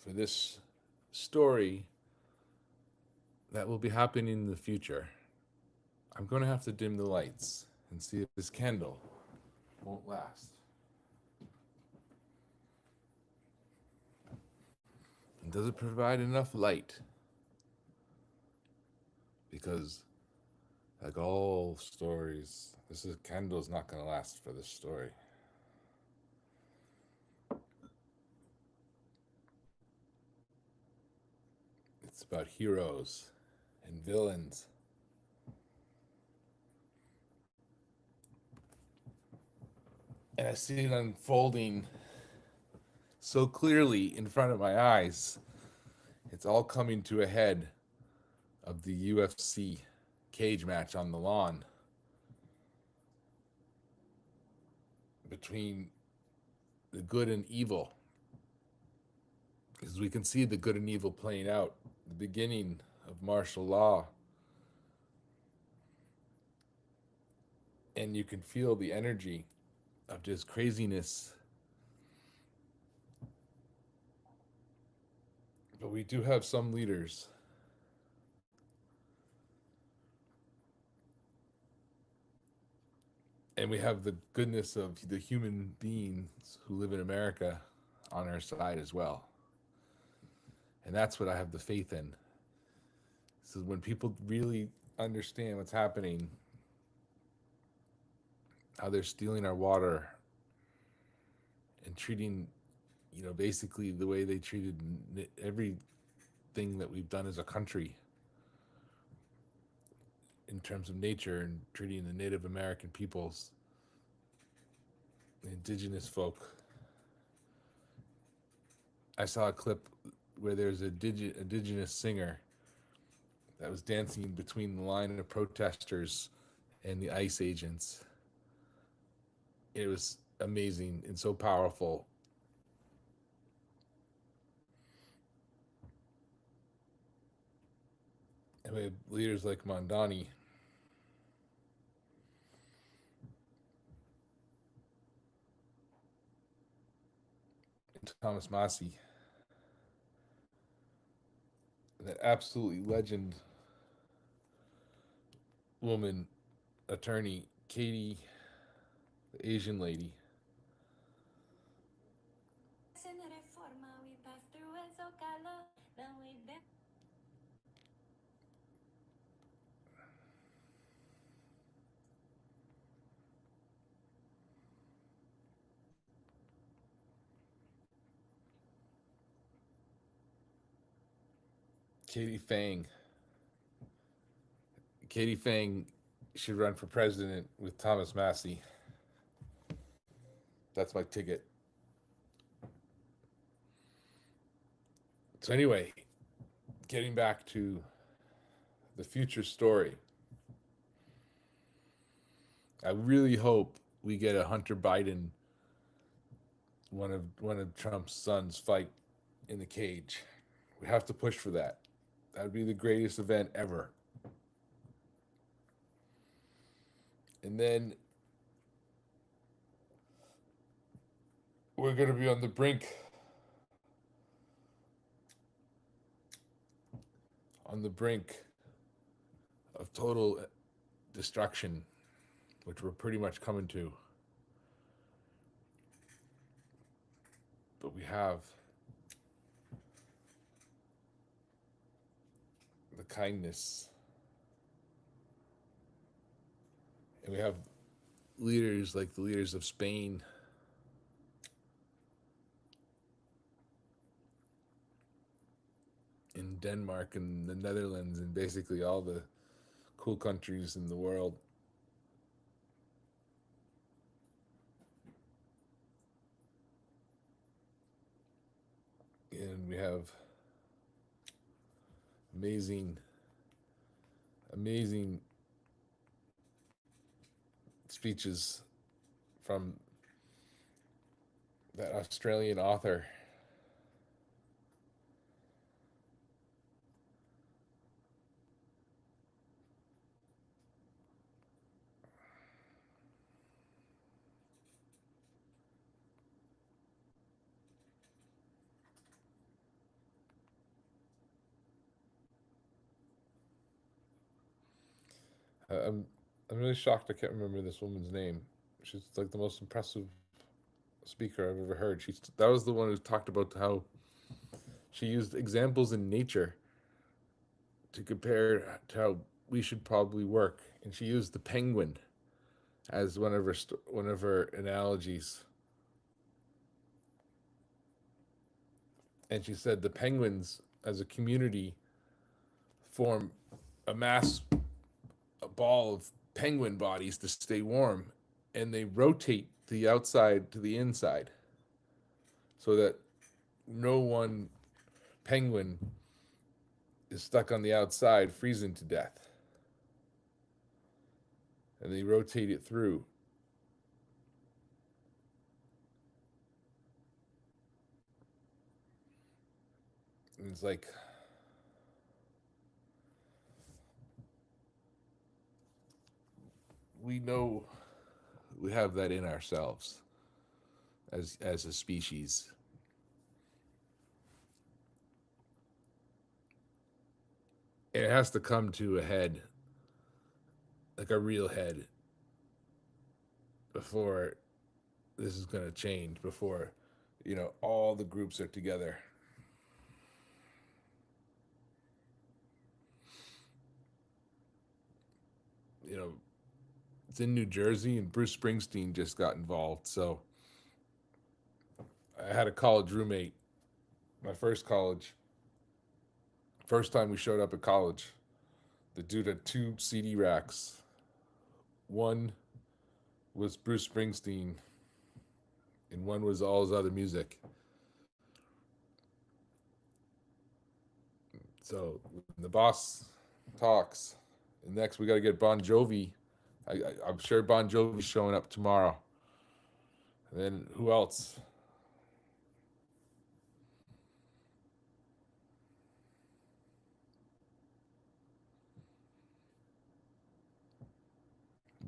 for this story that will be happening in the future, I'm going to have to dim the lights and see if this candle won't last. And does it provide enough light? Because, like all stories, candle's not going to last for this story. It's about heroes and villains. And I see it unfolding so clearly in front of my eyes. It's all coming to a head of the UFC cage match on the lawn between the good and evil. Because we can see the good and evil playing out, the beginning of martial law. And you can feel the energy of just craziness. But we do have some leaders and we have the goodness of the human beings who live in America on our side as well. And that's what I have the faith in. So when people really understand what's happening, how they're stealing our water and treating, basically the way they treated everything that we've done as a country in terms of nature and treating the Native American peoples, the indigenous folk. I saw a clip where there's a indigenous singer that was dancing between the line of protesters and the ICE agents. It was amazing and so powerful. And we have leaders like Mondani and Thomas Massey, that absolutely legend woman attorney, Katie, the Asian lady. Katie Fang. Katie Fang should run for president with Thomas Massey. That's my ticket. So anyway, getting back to the future story, I really hope we get a Hunter Biden, one of Trump's sons, fight in the cage. We have to push for that. That would be the greatest event ever. And then we're going to be on the brink of total destruction, which we're pretty much coming to. But we have the kindness, and we have leaders like the leaders of Spain, in Denmark and the Netherlands, and basically all the cool countries in the world. And we have amazing, amazing speeches from that Australian author. I'm really shocked. I can't remember this woman's name. She's like the most impressive speaker I've ever heard. She's that was the one who talked about how she used examples in nature to compare to how we should probably work, and she used the penguin as one of her analogies. And she said the penguins, as a community, form a mass a ball of penguin bodies to stay warm, and they rotate the outside to the inside so that no one penguin is stuck on the outside freezing to death. And they rotate it through. And it's like we know we have that in ourselves as a species. And it has to come to a head, like a real head, before this is going to change, before, all the groups are together. You know, it's in New Jersey, and Bruce Springsteen just got involved. So I had a college roommate, my first time we showed up at college. The dude had two CD racks. One was Bruce Springsteen, and one was all his other music. So the boss talks, and next we got to get Bon Jovi. I'm sure Bon Jovi's showing up tomorrow. And then who else?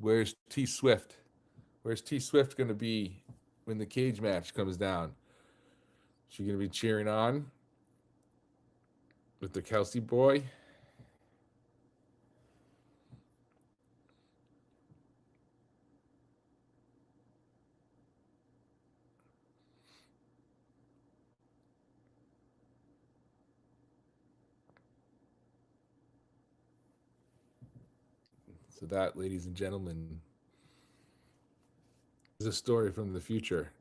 Where's T Swift? Where's T Swift going to be when the cage match comes down? She going to be cheering on with the Kelsey boy? So that, ladies and gentlemen, is a story from the future.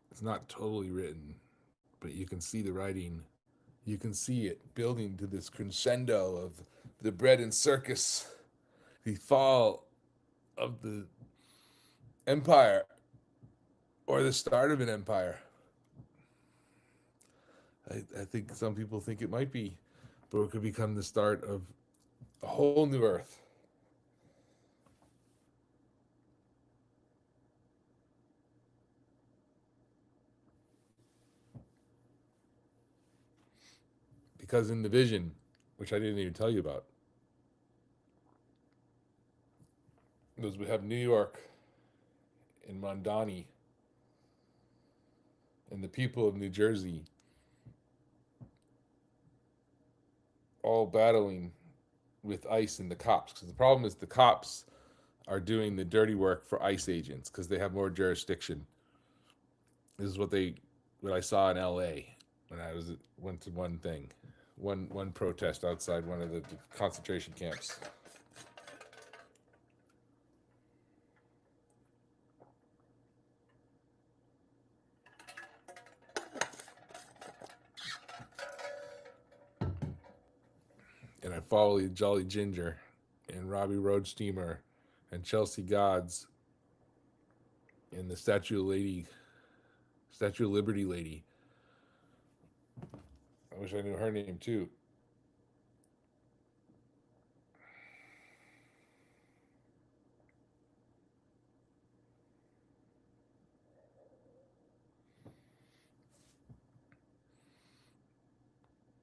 It's not totally written, but you can see the writing. You can see it building to this crescendo of the bread and circus, the fall of the empire, or the start of an empire. I think some people think it might be, but it could become the start of a whole new earth. Because in the vision, which I didn't even tell you about, was we have New York and Mondani and the people of New Jersey all battling with ICE and the cops. Because the problem is the cops are doing the dirty work for ICE agents because they have more jurisdiction. This is what I saw in LA when I went to one protest outside one of the concentration camps. And I followed Jolly Ginger and Robbie Road Steamer and Chelsea Gods and the Statue of Liberty lady. I wish I knew her name too.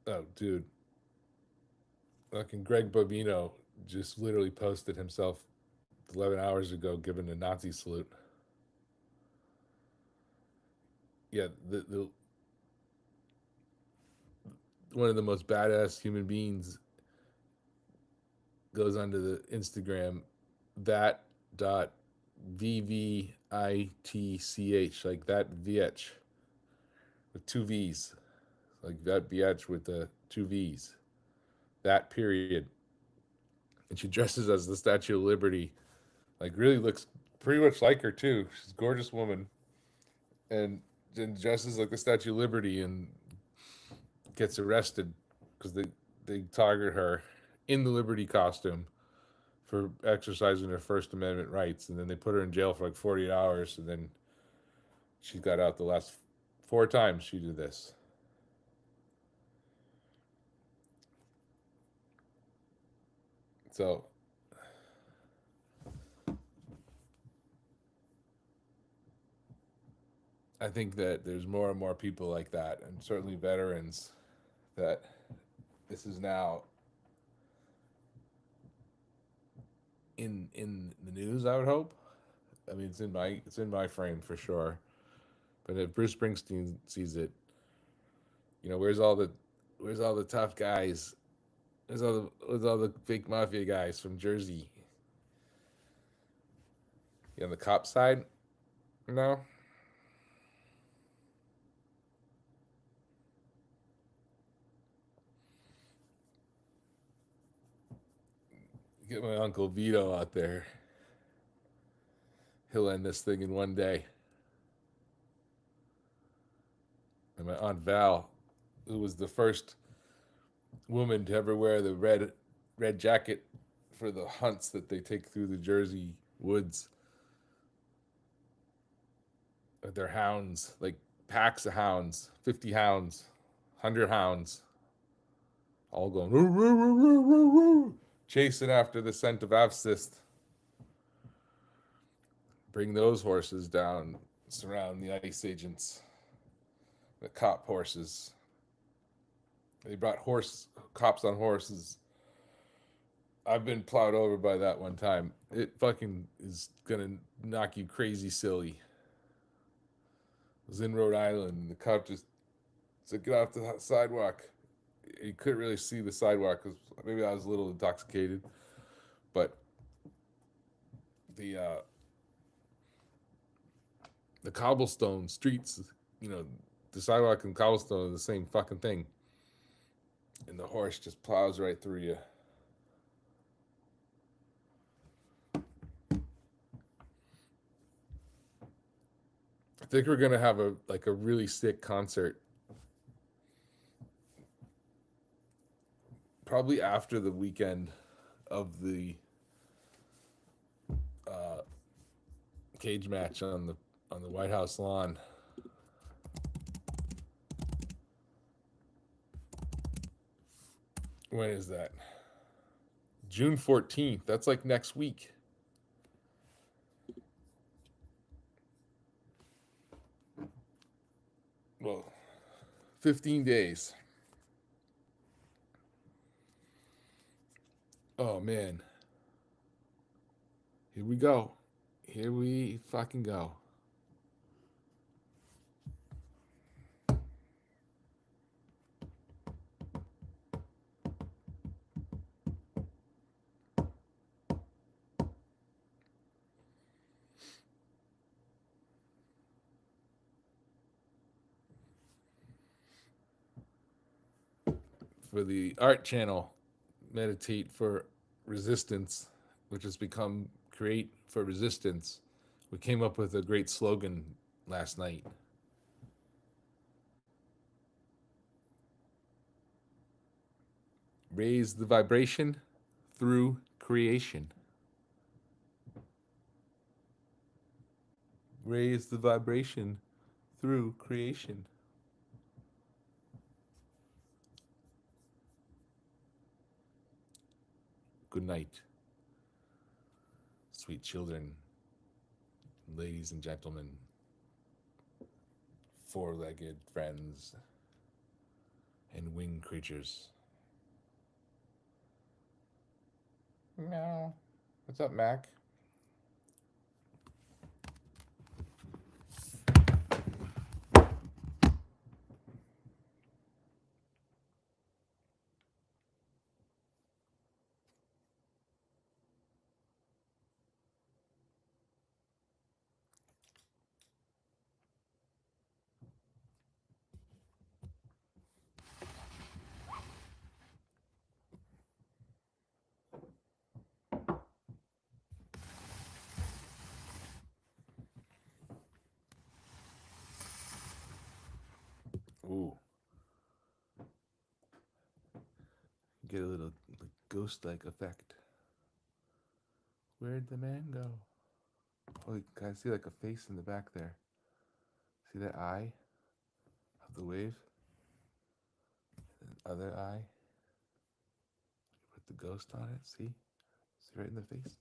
Oh, dude. Fucking Greg Bobino just literally posted himself 11 hours ago giving a Nazi salute. Yeah, the one of the most badass human beings goes onto the Instagram, that dot VVITCH, like that VH with two V's, like that VH with the two V's, that period. And she dresses as the Statue of Liberty, like really looks pretty much like her too. She's a gorgeous woman, and then dresses like the Statue of Liberty and gets arrested because they target her in the Liberty costume for exercising her First Amendment rights, and then they put her in jail for like 48 hours, and then she got out the last 4 times she did this. So I think that there's more and more people like that, and certainly veterans, that this is now in the news. I would hope. I mean, it's in my frame for sure. But if Bruce Springsteen sees it, where's all the tough guys? Where's all the fake mafia guys from Jersey? You on the cop side? No. Get my Uncle Vito out there. He'll end this thing in one day. And my Aunt Val, who was the first woman to ever wear the red jacket for the hunts that they take through the Jersey woods with their hounds, like packs of hounds, 50 hounds, 100 hounds, all going roo, roo, roo, roo, roo, roo, chasing after the scent of abscess. Bring those horses down, surround the ICE agents, the cop horses. They brought cops on horses. I've been plowed over by that one time. It fucking is gonna knock you crazy silly. I was in Rhode Island, and the cop just said, "Get off the sidewalk." You couldn't really see the sidewalk because maybe I was a little intoxicated, but the uh, the cobblestone streets, the sidewalk and cobblestone are the same fucking thing, and the horse just plows right through you. I think we're gonna have a really sick concert, probably after the weekend of the cage match on the White House lawn. When is that? June 14th. That's like next week. Well, 15 days. Oh man. Here we go. Here we fucking go. For the art channel, meditate for resistance, which has become create for resistance. We came up with a great slogan last night. Raise the vibration through creation. Raise the vibration through creation. Good night, sweet children, ladies and gentlemen, four-legged friends, and winged creatures. Meow. What's up, Mac? Ooh, get a little like, ghost-like effect. Where'd the man go? Oh, can I see like a face in the back there? See that eye of the wave? And other eye. Put the ghost on it. See? See right in the face?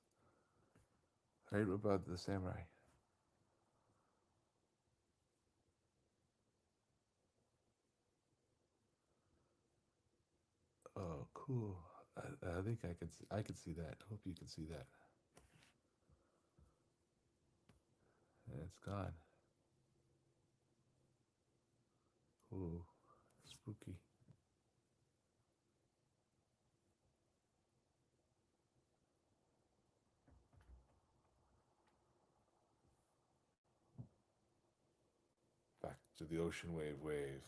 Right above the samurai. Oh, cool. I think I can see that. Hope you can see that. And it's gone. Ooh, spooky. Back to the ocean wave.